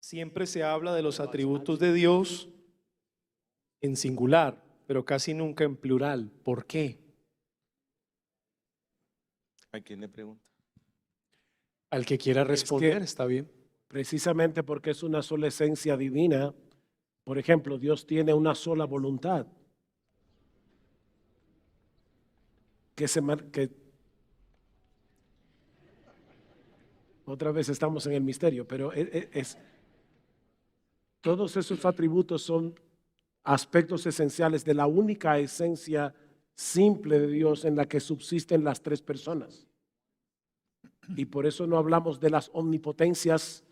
siempre se habla de los atributos de Dios en singular, pero casi nunca en plural. ¿Por qué? ¿A quién le pregunta? Al que quiera responder, que- está bien. Precisamente porque es una sola esencia divina. Por ejemplo, Dios tiene una sola voluntad. Que otra vez estamos en el misterio, pero todos esos atributos son aspectos esenciales de la única esencia simple de Dios en la que subsisten las tres personas. Y por eso no hablamos de las omnipotencias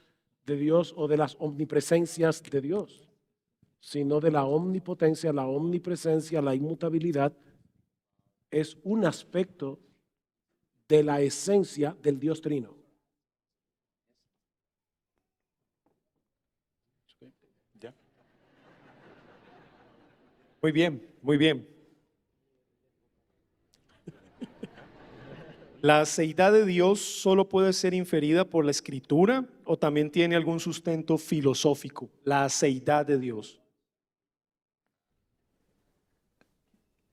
de Dios o de las omnipresencias de Dios, sino de la omnipotencia, la omnipresencia, la inmutabilidad. Es un aspecto de la esencia del Dios Trino. ¿Ya? Muy bien, muy bien. ¿La aceidad de Dios solo puede ser inferida por la Escritura o también tiene algún sustento filosófico? La aceidad de Dios.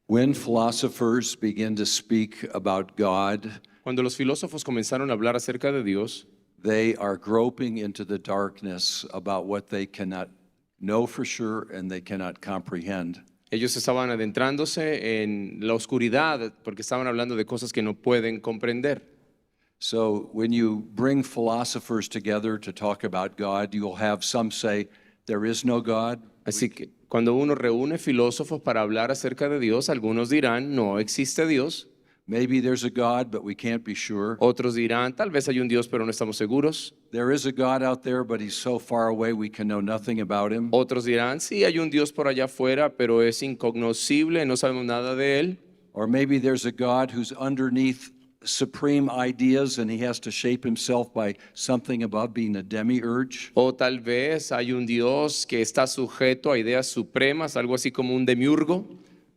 When philosophers begin to speak about God, Cuando los filósofos comenzaron a hablar acerca de Dios, they are groping into the darkness about what they cannot know for sure and they cannot comprehend. ellos estaban adentrándose en la oscuridad porque estaban hablando de cosas que no pueden comprender. So when you bring philosophers together to talk about God, you'll have some say, there is no God. Así que cuando uno reúne filósofos para hablar acerca de Dios, algunos dirán, no existe Dios. Maybe there's a God, but we can't be sure. Otros dirán, tal vez hay un Dios, pero no estamos seguros. There is a God out there, but he's so far away we can know nothing about him. Otros dirán, sí, hay un Dios por allá afuera, pero es incognoscible, no sabemos nada de él. Or maybe there's a God who's underneath supreme ideas and he has to shape himself by something above, being a demiurge. O tal vez hay un Dios que está sujeto a ideas supremas, algo así como un demiurgo.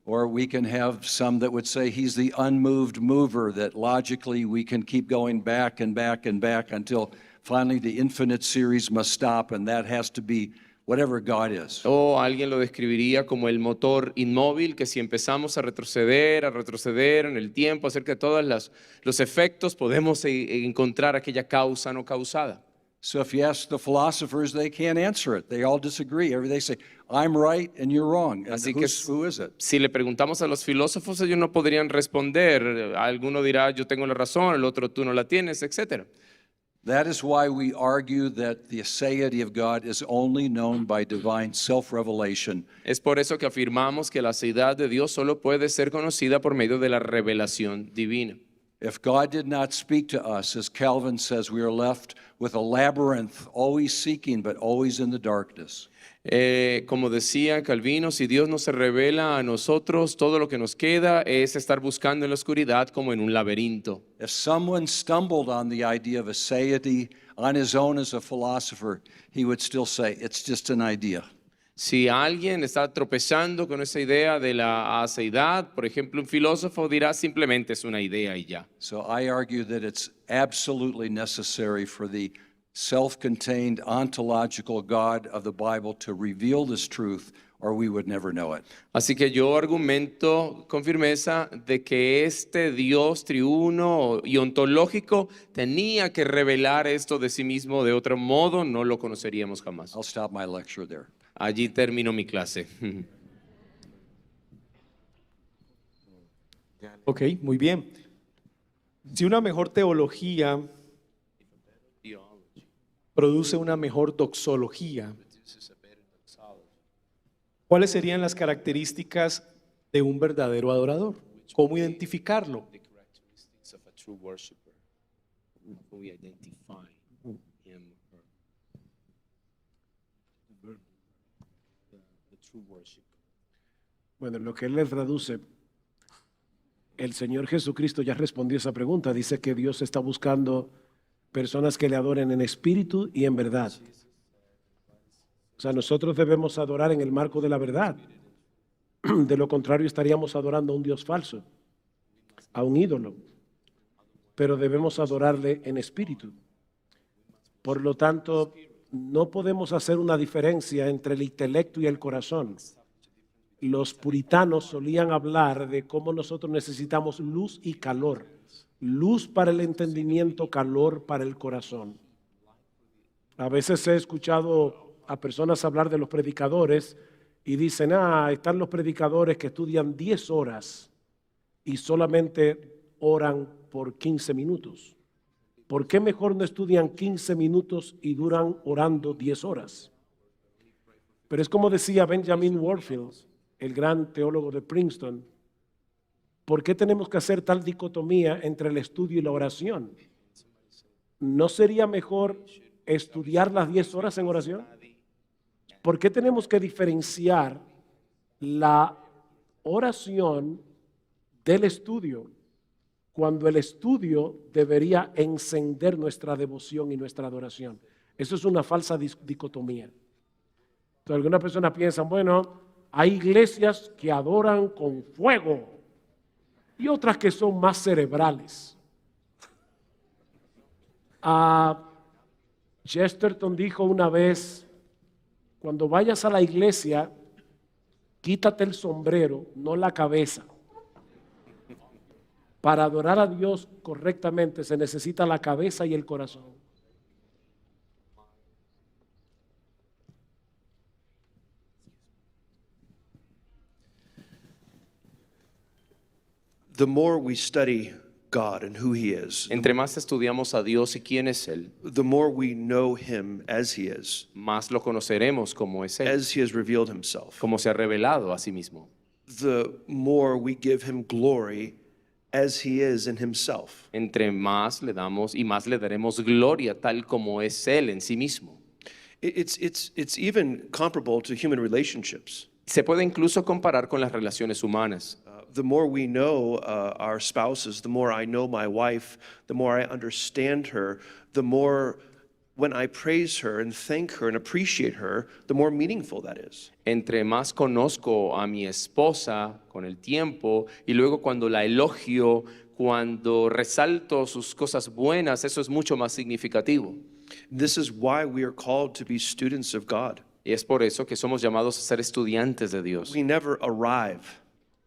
Or we can have some that would say he's the unmoved mover, that logically we can keep going back and back and back until finally the infinite series must stop, and that has to be whatever God is. O alguien lo describiría como el motor inmóvil, que si empezamos a retroceder en el tiempo acerca de todos los efectos, podemos encontrar aquella causa no causada. So if you ask the philosophers, they can't answer it. They all disagree. They say, I'm right and you're wrong. And Así que who is it? si le preguntamos a los filósofos, ellos no podrían responder. Alguno dirá, yo tengo la razón, el otro, tú no la tienes, etc. That is why we argue that the aseity of God is only known by divine self-revelation. Es por eso que afirmamos que la deidad de Dios solo puede ser conocida por medio de la revelación divina. If God did not speak to us, as Calvin says, we are left with a labyrinth, always seeking, but always in the darkness. Como decía Calvino, si Dios no se revela a nosotros, todo lo que nos queda es estar buscando en la oscuridad como en un laberinto. If someone stumbled on the idea of aseity on his own as a philosopher, he would still say, it's just an idea. Si alguien está tropezando con esa idea de la aceidad, por ejemplo, un filósofo dirá simplemente es una idea y ya. So I argue that it's absolutely necessary for the self-contained ontological God of the Bible to reveal this truth, or we would never know it. Así que yo argumento con firmeza de que este Dios triuno y ontológico tenía que revelar esto de sí mismo, de otro modo no lo conoceríamos jamás. I'll stop my lecture there. Allí termino mi clase. Ok, muy bien. Si una mejor teología produce una mejor doxología, ¿cuáles serían las características de un verdadero adorador? ¿Cómo identificarlo? Bueno, lo que él le traduce, el Señor Jesucristo ya respondió esa pregunta. Dice que Dios está buscando personas que le adoren en espíritu y en verdad. O sea, nosotros debemos adorar en el marco de la verdad. De lo contrario, estaríamos adorando a un Dios falso, a un ídolo. Pero debemos adorarle en espíritu. Por lo tanto, no podemos hacer una diferencia entre el intelecto y el corazón. Los puritanos solían hablar de cómo nosotros necesitamos luz y calor. Luz para el entendimiento, calor para el corazón. A veces he escuchado a personas hablar de los predicadores y dicen, están los predicadores que estudian 10 horas y solamente oran por 15 minutos. ¿Por qué mejor no estudian 15 minutos y duran orando 10 horas? Pero es como decía Benjamin Warfield, el gran teólogo de Princeton, ¿por qué tenemos que hacer tal dicotomía entre el estudio y la oración? ¿No sería mejor estudiar las 10 horas en oración? ¿Por qué tenemos que diferenciar la oración del estudio cuando el estudio debería encender nuestra devoción y nuestra adoración? Eso es una falsa dicotomía. Entonces, algunas personas piensan, bueno, hay iglesias que adoran con fuego y otras que son más cerebrales. Chesterton dijo una vez, cuando vayas a la iglesia, quítate el sombrero, no la cabeza. Para adorar a Dios correctamente se necesita la cabeza y el corazón. The more we study God and who He is, Entre más estudiamos a Dios y quién es Él, the more we know Him as He is, más lo conoceremos como es Él, as He has revealed Himself. como se ha revelado a sí mismo. The more we give Him glory as He is in Himself. Entre más le damos y más le daremos gloria tal como es Él en sí mismo. It's even comparable to human relationships. Se puede incluso comparar con las relaciones humanas. The more we know our spouses, the more I know my wife, the more I understand her, the more when I praise her and thank her and appreciate her, the more meaningful that is. Entre más conozco a mi esposa con el tiempo y luego cuando la elogio, cuando resalto sus cosas buenas, eso es mucho más significativo. This is why we are called to be students of God. Y es por eso que somos llamados a ser estudiantes de Dios. We never arrive.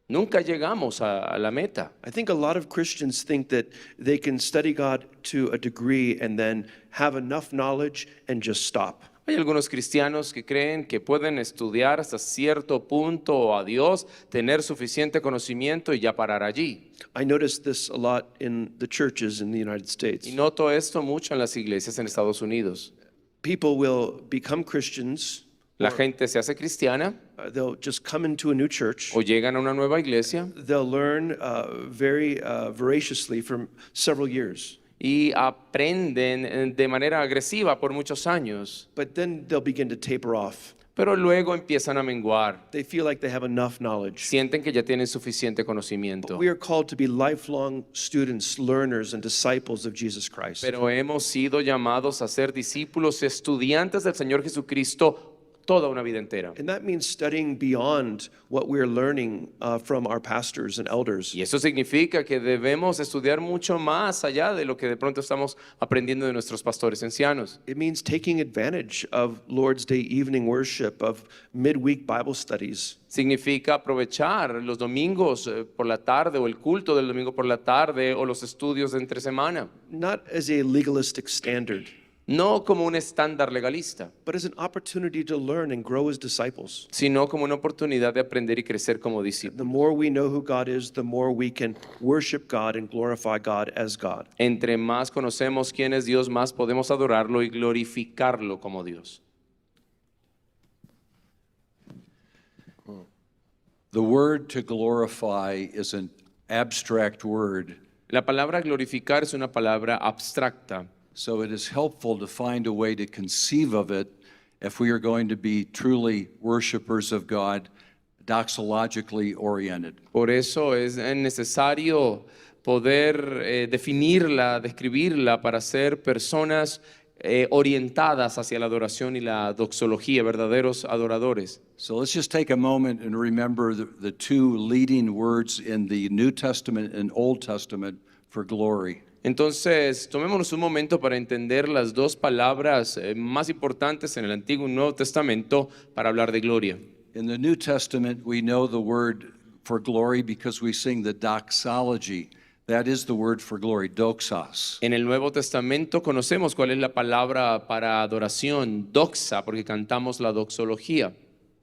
Nunca llegamos a la meta. I think a lot of Christians think that they can study God to a degree and then have enough knowledge and just stop. Hay algunos cristianos que creen que pueden estudiar hasta cierto punto a Dios, tener suficiente conocimiento y ya parar allí. I notice this a lot in the churches in the United States. Y noto esto mucho en las iglesias en Estados Unidos. People will become Christians. La gente se hace cristiana They'll just come into a new church. o llegan a una nueva iglesia They'll learn very voraciously for several years. y aprenden de manera agresiva por muchos años, But then they'll begin to taper off. pero luego empiezan a menguar. They feel like they have enough knowledge. Sienten que ya tienen suficiente conocimiento. We are called to be lifelong students, learners, and disciples of Jesus Christ. Pero hemos sido llamados a ser discípulos, estudiantes del Señor Jesucristo toda una vida entera. And that means studying beyond what we're learning from our pastors and elders. Y eso significa que debemos estudiar mucho más allá de lo que de pronto estamos aprendiendo de nuestros pastores ancianos. It means taking advantage of Lord's Day evening worship, of midweek Bible studies. Significa aprovechar los domingos por la tarde o el culto del domingo por la tarde o los estudios de entre semana. Not as a legalistic standard, No como un estándar legalista, but as an opportunity to learn and grow as disciples. sino como una oportunidad de aprender y crecer como discípulos. The more we know who God is, the more we can worship God and glorify God as God. Entre más conocemos quién es Dios, más podemos adorarlo y glorificarlo como Dios. The word to glorify is an abstract word, La palabra glorificar es una palabra abstracta. so it is helpful to find a way to conceive of it if we are going to be truly worshipers of God, doxologically oriented. Por eso es necesario poder definirla, describirla para ser personas orientadas hacia la adoración y la doxología, verdaderos adoradores. So let's just take a moment and remember the two leading words in the New Testament and Old Testament for glory. Entonces, tomémonos un momento para entender las dos palabras más importantes en el Antiguo y Nuevo Testamento para hablar de gloria. In the New Testament, we know the word for glory because we sing the doxology. That is the word for glory, doxos. En el Nuevo Testamento conocemos cuál es la palabra para adoración, doxa, porque cantamos la doxología.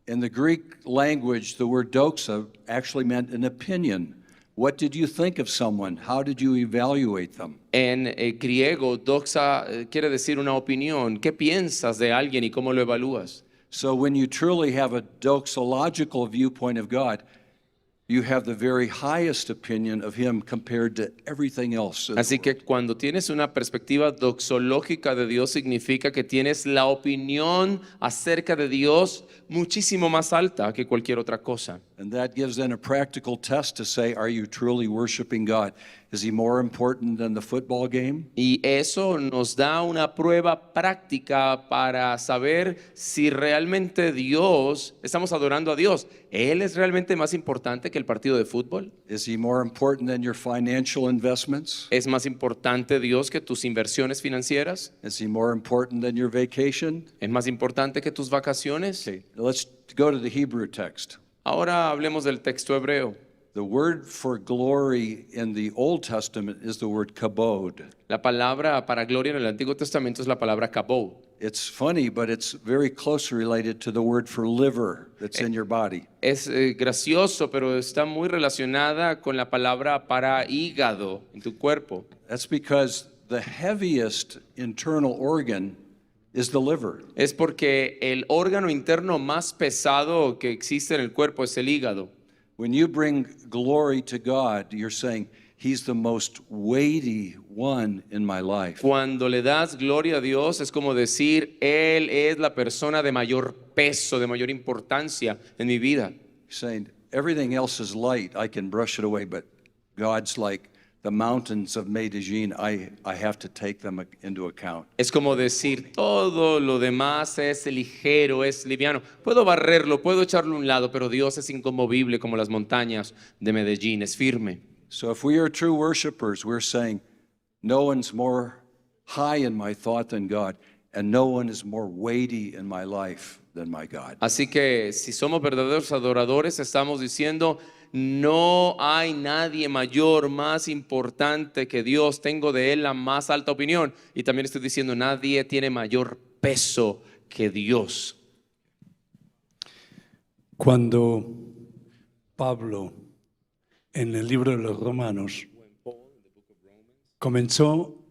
In the Greek language, the word doxa actually meant an opinion. What did you think of someone? How did you evaluate them? En griego, doxa quiere decir una opinión. ¿Qué piensas de alguien y cómo lo evalúas? So when you truly have a doxological viewpoint of God, you have the very highest opinion of him compared to everything else. in the Así que world. cuando tienes una perspectiva doxológica de Dios, significa que tienes la opinión acerca de Dios muchísimo más alta que cualquier otra cosa. And that gives then a practical test to say, are you truly worshiping God? Is he more important than the football game? Y eso nos da una prueba práctica para saber si realmente estamos adorando a Dios. ¿Él es realmente más importante que el partido de fútbol? Is he more important than your financial investments? ¿Es más importante Dios que tus inversiones financieras? Is he more important than your vacation? ¿Es más importante que tus vacaciones? Okay, let's go to the Hebrew text. Ahora hablemos del texto hebreo. The word for glory in the Old Testament is the word kabod. La palabra para gloria en el Antiguo Testamento es la palabra kabod. It's funny, but it's very closely related to the word for liver that's in your body. Es gracioso, pero está muy relacionada con la palabra para hígado en tu cuerpo. That's because the heaviest internal organ is the liver. Es porque el órgano interno más pesado que existe en el cuerpo es el hígado. When you bring glory to God, you're saying, he's the most weighty one in my life. Cuando le das gloria a Dios es como decir, Él es la persona de mayor peso, de mayor importancia en mi vida. Saying, everything else is light, I can brush it away, but God's like, the mountains of Medellin, I have to take them into account. Es como decir, todo lo demás es ligero, es liviano. Puedo barrerlo, puedo echarlo a un lado, pero Dios es inconmovible como las montañas de Medellín, es firme. So if we are true worshipers, we're saying, no one's more high in my thought than God, and no one is more weighty in my life than my God. Así que si somos verdaderos adoradores, estamos diciendo, no hay nadie mayor, más importante que Dios. Tengo de Él la más alta opinión. Y también estoy diciendo, nadie tiene mayor peso que Dios. Cuando Pablo, en el libro de los Romanos, comenzó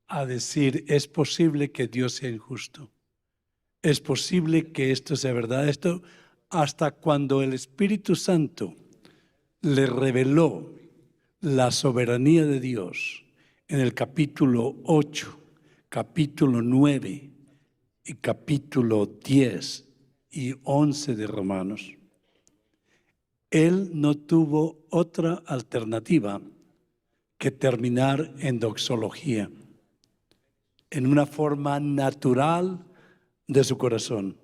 a decir, es posible que Dios sea injusto. Es posible que esto sea verdad. Esto hasta cuando el Espíritu Santo le reveló la soberanía de Dios en el capítulo 8, capítulo 9 y capítulo 10 y 11 de Romanos. Él no tuvo otra alternativa que terminar en doxología, en una forma natural de su corazón.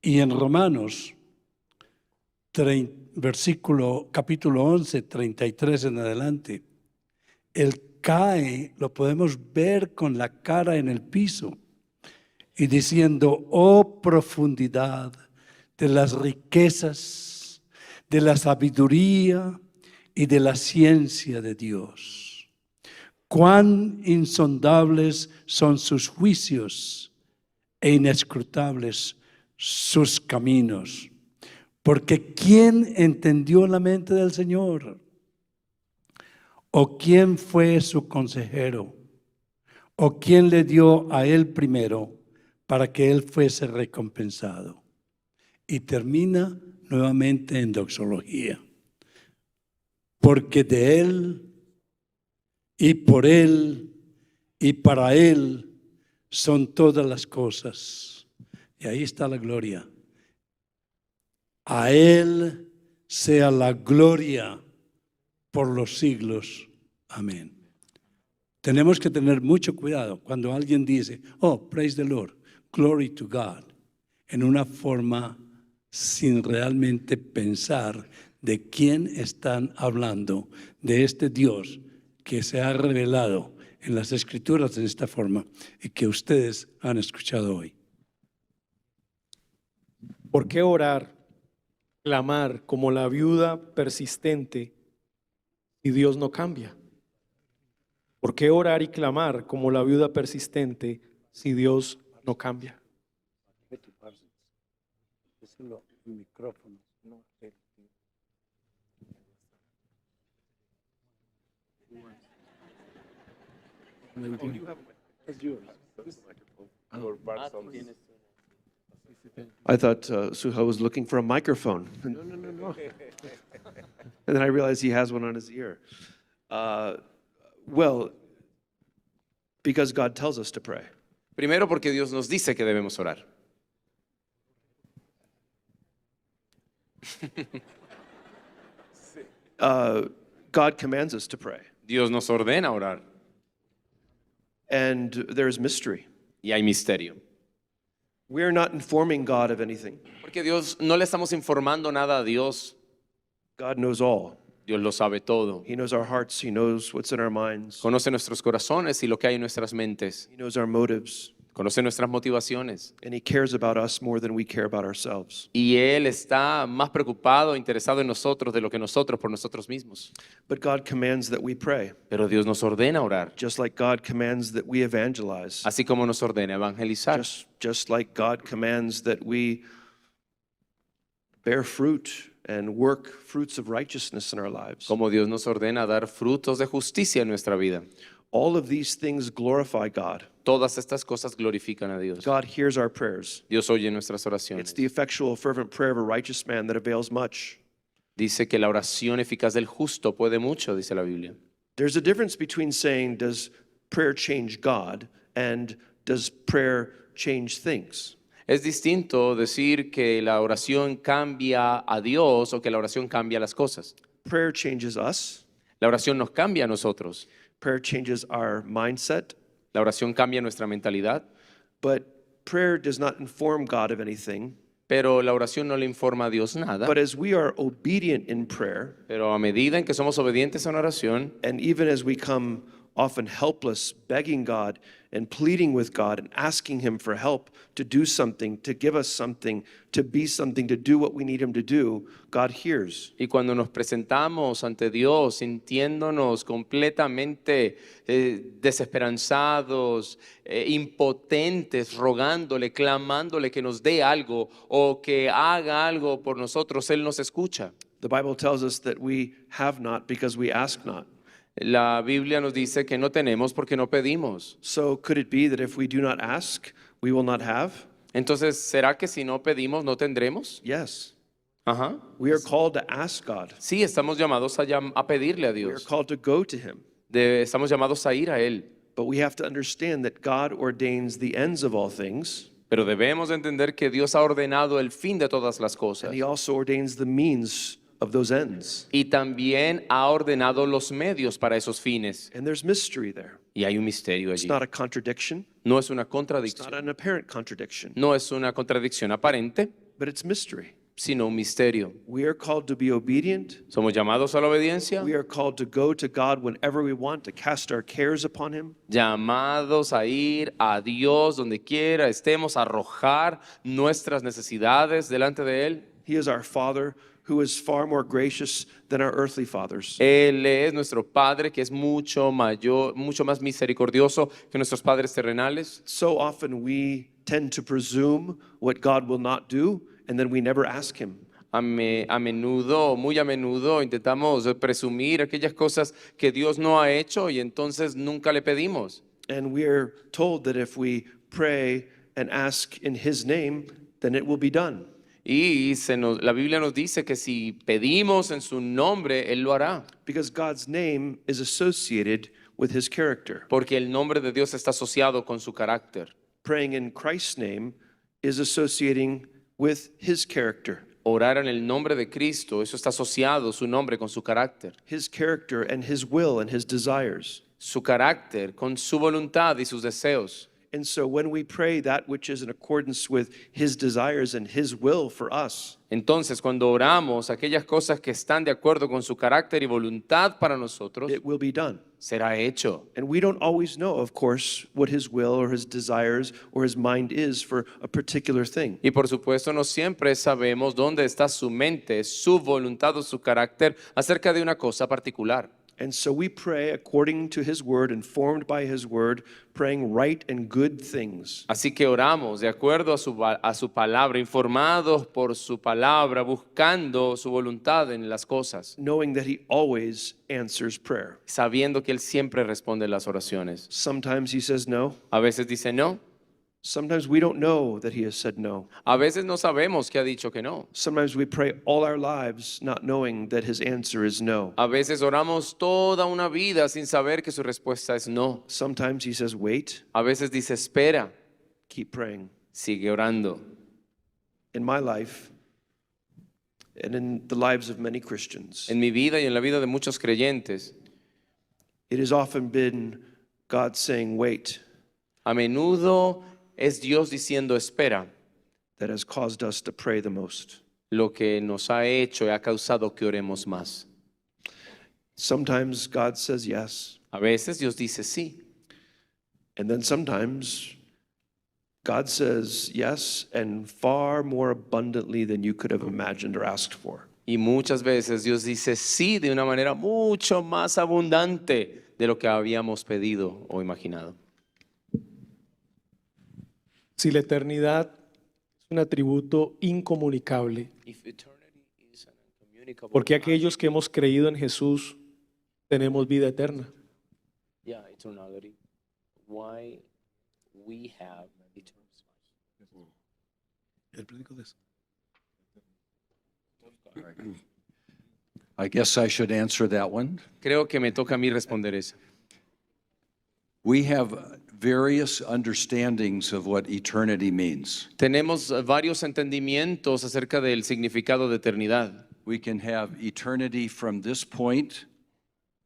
Y en Romanos capítulo 11, 33 en adelante, él cae, lo podemos ver con la cara en el piso y diciendo, oh profundidad de las riquezas, de la sabiduría y de la ciencia de Dios. Cuán insondables son sus juicios e inescrutables sus caminos. Porque ¿quién entendió la mente del Señor? ¿O quién fue su consejero? ¿O quién le dio a él primero para que él fuese recompensado? Y termina nuevamente en doxología. Porque de él y por él y para él son todas las cosas. Y ahí está la gloria. A Él sea la gloria por los siglos. Amén. Tenemos que tener mucho cuidado cuando alguien dice, oh, praise the Lord, glory to God, en una forma sin realmente pensar de quién están hablando, de este Dios que se ha revelado en las Escrituras en esta forma y que ustedes han escuchado hoy. ¿Por qué orar, clamar como la viuda persistente si Dios no cambia? ¿Por qué orar y clamar como la viuda persistente si Dios no cambia? I thought Suha was looking for a microphone. No. And then I realized he has one on his ear. Well, because God tells us to pray. Primero porque Dios nos dice que debemos orar. God commands us to pray. Dios nos ordena orar And there's mystery. y hay misterio. We're not informing God of anything. Porque Dios no le estamos informando nada a Dios. God knows all. Dios lo sabe todo. He knows our hearts. He knows what's in our minds. Conoce nuestros corazones y lo que hay en nuestras mentes. He knows our motives. Conoce nuestras motivaciones. And He cares about us more than we care about ourselves. Y Él está más preocupado, interesado en nosotros de lo que nosotros por nosotros mismos. But God commands that we pray, Pero Dios nos ordena orar, just like God commands that we evangelize, así como nos ordena evangelizar. just like God commands that we bear fruit and work fruits of righteousness in our lives. Como Dios nos ordena dar frutos de justicia en nuestra vida. All of these things glorify God. Todas estas cosas glorifican a Dios. God hears our prayers. Dios oye nuestras It's oraciones. the effectual, fervent prayer of a righteous man that avails much. Dice que la oración eficaz del justo puede mucho, dice la Biblia. There's a difference between saying, does prayer change God, and does prayer change things? Es distinto decir que la oración cambia a Dios o que la oración cambia las cosas. Prayer changes us. La oración nos cambia a nosotros. Prayer changes our mindset. La oración cambia nuestra mentalidad. But prayer does not inform God of anything. Pero la oración no le informa a Dios nada. But as we are obedient in prayer, Pero a medida en que somos obedientes a una oración, and even as we come often helpless, begging God and pleading with God and asking Him for help to do something, to give us something, to be something, to do what we need Him to do, God hears. y cuando nos presentamos ante Dios sintiéndonos completamente desesperanzados, impotentes, rogándole, clamándole que nos dé algo o que haga algo por nosotros, Él nos escucha. The Bible tells us that we have not because we ask not. La Biblia nos dice que no tenemos porque no pedimos. So could it be that if we do not ask, we will not have? Entonces, ¿será que si no pedimos no tendremos? Yes. Ajá. We are called to ask God. Sí, estamos llamados a pedirle a We are Dios. called to go to Him. Estamos llamados a ir a Él. But we have to understand that God ordains the ends of all things, Pero debemos de entender que Dios ha ordenado el fin de todas las cosas. and He also ordains the means of those ends. Y también ha ordenado los medios para esos fines. And there's mystery there. Y hay un misterio It's allí. not a contradiction. No es una It's not contradicción. an apparent contradiction, No es una contradicción aparente, but it's mystery. sino un misterio. We are called to be obedient. Somos llamados a la obediencia, We are called to go to God whenever we want, to cast our cares upon Him. llamados a ir a Dios donde quiera estemos, a arrojar nuestras necesidades delante de Él. He is our Father who is far more gracious than our earthly fathers. Él es nuestro Padre que es mucho mayor, mucho más misericordioso que nuestros padres terrenales. So often we tend to presume what God will not do, and then we never ask Him. Muy a menudo intentamos presumir aquellas cosas que Dios no ha hecho y entonces nunca le pedimos. And we are told that if we pray and ask in His name, then it will be done. Y la Biblia nos dice que si pedimos en su nombre, Él lo hará. Because God's name is associated with His character. Porque el nombre de Dios está asociado con su carácter. Praying in Christ's name is associating with His character. Orar en el nombre de Cristo, eso está asociado su nombre con su carácter. His character and His will and His desires. Su carácter con su voluntad y sus deseos. And so when we pray that which is in accordance with his desires and his will for us, Entonces, cuando oramos aquellas cosas que están de acuerdo con su carácter y voluntad para nosotros, it will be done. será hecho. And we don't always know, of course, what his will or his desires or his mind is for a particular thing. Y por supuesto, no siempre sabemos dónde está su mente, su voluntad o su carácter acerca de una cosa particular. And so we pray according to his word, informed by his word, praying right and good things, Así que oramos de acuerdo a su palabra, informados por su palabra, buscando su voluntad en las cosas, knowing that he always answers prayer. sabiendo que Él siempre responde las oraciones. Sometimes he says no. A veces dice no, Sometimes we don't know that he has said no. a veces no sabemos que ha dicho que no. Sometimes we pray all our lives not knowing that his answer is no. A veces oramos toda una vida sin saber que su respuesta es no. Sometimes he says, wait, A veces dice espera, keep praying. sigue orando. In my life, and in the lives of many Christians, En mi vida y en la vida de muchos creyentes, it has often been God saying, wait, a menudo es Dios diciendo espera, that has caused us to pray the most. lo que nos ha hecho y ha causado que oremos más. Sometimes God says yes, A veces Dios dice sí, and then sometimes God says yes and far more abundantly than you could have imagined or asked for. y muchas veces Dios dice sí de una manera mucho más abundante de lo que habíamos pedido o imaginado. Si la eternidad es un atributo incomunicable, porque aquellos que hemos creído en Jesús tenemos vida eterna. I guess I should answer that one. Creo que me toca a mí responder eso. We have various understandings of what eternity means. Tenemos varios entendimientos acerca del significado de eternidad. We can have eternity from this point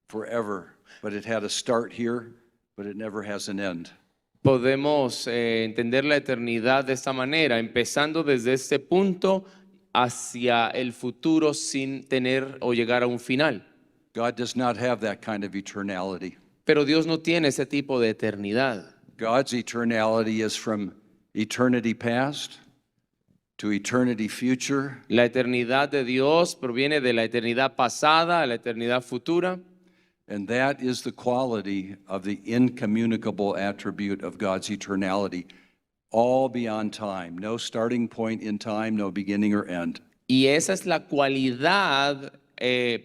forever, but it had a start here, but it never has an end. Podemos entender la eternidad de esta manera, empezando desde este punto hacia el futuro sin tener o llegar a un final. God does not have that kind of eternality. Pero Dios no tiene ese tipo de eternidad. God's eternality is from eternity past to eternity future, La eternidad de Dios proviene de la eternidad pasada a la eternidad futura. and that is the quality of the incommunicable attribute of God's eternality, all beyond time. No starting point in time, no beginning or end. Y esa es la cualidad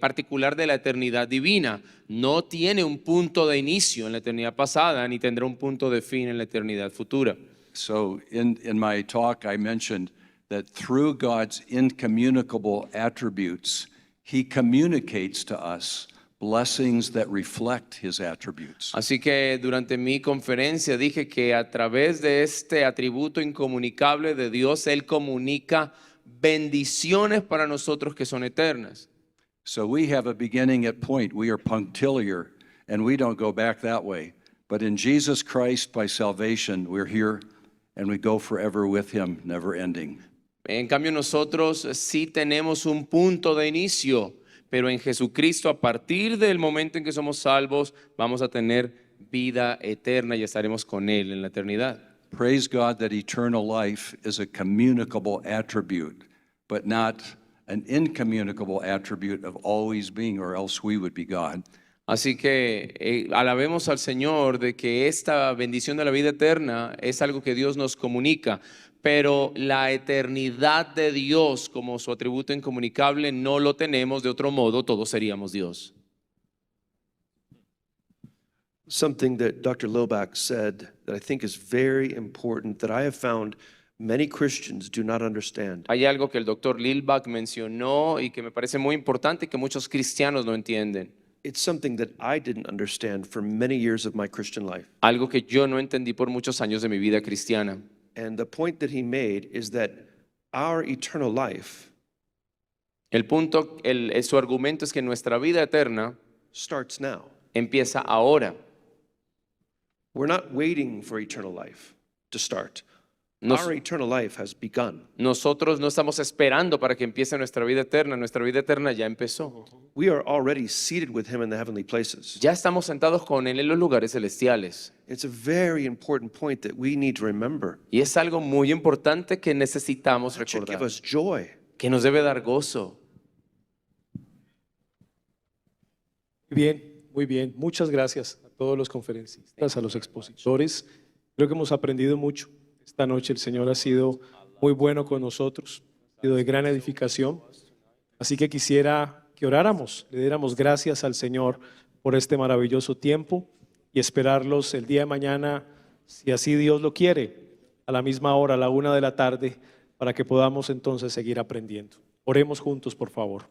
particular de la eternidad divina. No tiene un punto de inicio en la eternidad pasada, ni tendrá un punto de fin en la eternidad futura. So in my talk, I mentioned that through God's incommunicable attributes, He communicates to us blessings that reflect His attributes. Así que durante mi conferencia dije que a través de este atributo incomunicable de Dios, Él comunica bendiciones para nosotros que son eternas. So we have a beginning at point. We are punctiliar, and we don't go back that way. But in Jesus Christ, by salvation, we're here, and we go forever with Him, never ending. En cambio nosotros sí tenemos un punto de inicio, pero en Jesucristo a partir del momento en que somos salvos vamos a tener vida eterna y estaremos con Él en la eternidad. Praise God that eternal life is a communicable attribute, but not an incommunicable attribute of always being, or else we would be God. Así que alabemos al Señor de que esta bendición de la vida eterna es algo que Dios nos comunica, pero la eternidad de Dios como su atributo incomunicable no lo tenemos, de otro modo todos seríamos Dios. Something that Dr. Lobach said that I think is very important that I have found many Christians do not understand. Hay algo que el doctor Lilbach mencionó y que me parece muy importante y que muchos cristianos no entienden. It's something that I didn't understand for many years of my Christian life. Algo que yo no entendí por muchos años de mi vida cristiana. And the point that he made is that our eternal life Su argumento es que nuestra vida eterna starts now. empieza ahora. We're not waiting for eternal life to start. Nos- Our eternal life has begun. Nosotros no estamos esperando para que empiece nuestra vida eterna ya empezó. We are already seated with him in the heavenly places. Ya estamos sentados con Él en los lugares celestiales. It's a very important point that we need to remember. Y es algo muy importante que necesitamos It should give recordar, us joy. que nos debe dar gozo. Bien, muy bien. Muchas gracias a todos los conferencistas, a los expositores. Creo que hemos aprendido mucho. Esta noche el Señor ha sido muy bueno con nosotros, ha sido de gran edificación. Así que quisiera que oráramos, le diéramos gracias al Señor por este maravilloso tiempo y esperarlos el día de mañana, si así Dios lo quiere, a la misma hora, a la 1 de la tarde, para que podamos entonces seguir aprendiendo. Oremos juntos, por favor.